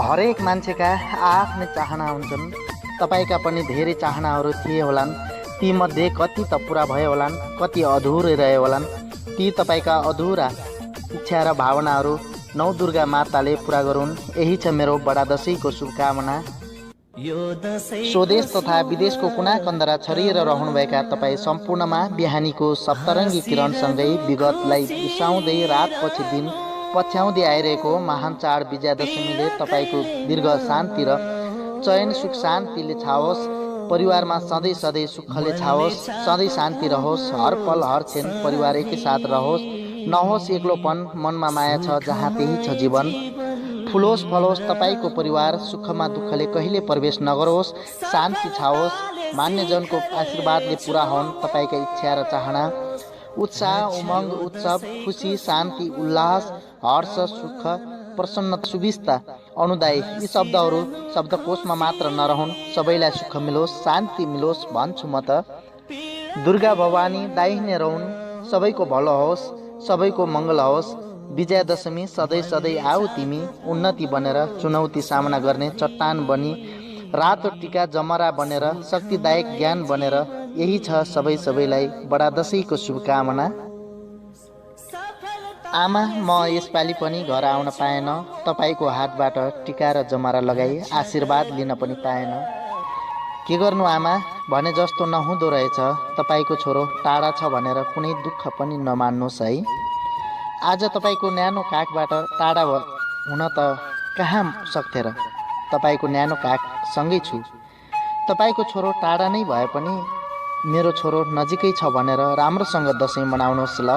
हरेक मान्छेका आफ्नै चाहना हुन्छन्। तपाईँका पनि धेरै चाहनाहरू थिए होलान्। तीमध्ये कति त पुरा भए होलान्, कति अधुरै रहे होलान्। ती तपाईँका अधुरा इच्छा र भावनाहरू नौ दुर्गा माताले पुरा गरून्, यही छ मेरो बडा दशैंको शुभकामना। स्वदेश तथा विदेशको कुना कन्दरा छरिएर रहनुभएका तपाईँ सम्पूर्णमा बिहानीको सप्तरङ्गी किरणसँगै विगतलाई बिसाउँदै रातपछि दिन पछ्याउँदै आइरहेको महान चाड विजयादशमीले तपाईँको दीर्घ शान्ति र चयन सुख शान्तिले छाओस्। परिवारमा सधैँ सधैँ सुखले छाओस्, सधैँ शान्ति रहोस्। हर पल हर क्षण परिवार एकै साथ रहोस्, नहोस् एक्लोपन। मनमा माया छ जहाँ त्यही छ जीवन। फुलोस् फलोस् तपाईँको परिवार, सुखमा दुःखले कहिले प्रवेश नगरोस्। शान्ति छाओस्, मान्यजनको आशीर्वादले पुरा होन् तपाईँका इच्छा र चाहना। उत्साह, उमङ्ग, उत्सव, खुसी, शान्ति, उल्लास, हर्ष, सुख, प्रसन्नता, सुविस्ता, अनुदाय यी शब्दहरू शब्दकोशमा मात्र नरहुन्। सबैलाई सुख मिलोस्, शान्ति मिलोस् भन्छु म त। दुर्गा भवानी दाहिने रहन्, सबैको भलो होस्, सबैको मङ्गल होस्। विजयादशमी सधैँ सधैँ आऊ तिमी, उन्नति बनेर चुनौती सामना गर्ने चट्टान बनी, रातो टिका जमरा बनेर, शक्तिदायक ज्ञान बनेर। यही छ सबैलाई बडा दशैंको शुभकामना। आमा, म यसपालि पनि घर आउन पाएन। तपाईँको हातबाट टिका र जमरा लगाई आशीर्वाद लिन पनि पाएन। के गर्नु आमा, भने जस्तो नहुँदो रहेछ। तपाईँको छोरो टाढा छ भनेर कुनै दुःख पनि नमान्नुहोस् है। आज तपाईँको न्यानो काखबाट टाढा हुन त कहाँ सक्थे र। तपाईँको न्यानो काख सँगै छु। तपाईँको छोरो टाढा नै भए पनि मेरो छोरो नजिकै छ भनेर राम्रोसँग दशैँ मनाउनुहोस् ल।